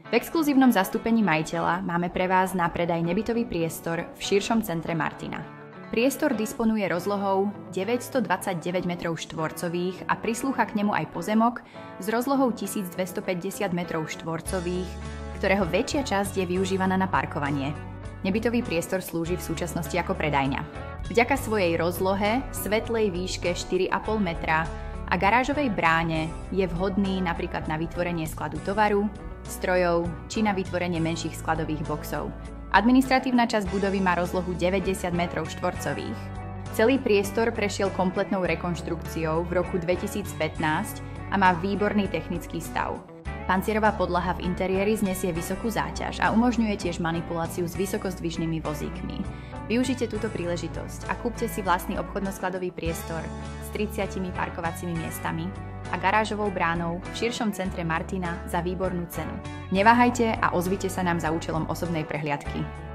V exkluzívnom zastúpení majiteľa máme pre vás na predaj nebytový priestor v širšom centre Martina. Priestor disponuje rozlohou 929 m2 a prislúcha k nemu aj pozemok s rozlohou 1250 m2, ktorého väčšia časť je využívaná na parkovanie. Nebytový priestor slúži v súčasnosti ako predajňa. Vďaka svojej rozlohe, svetlej výške 4,5 metra a garážovej bráne je vhodný napríklad na vytvorenie skladu tovaru, strojov či na vytvorenie menších skladových boxov. Administratívna časť budovy má rozlohu 90 m2. Celý priestor prešiel kompletnou rekonštrukciou v roku 2015 a má výborný technický stav. Pancierová podlaha v interiéri znesie vysokú záťaž a umožňuje tiež manipuláciu s vysokozdvižnými vozíkmi. Využite túto príležitosť a kúpte si vlastný obchodno-skladový priestor s 30 parkovacími miestami a garážovou bránou v širšom centre Martina za výbornú cenu. Neváhajte a ozvite sa nám za účelom osobnej prehliadky.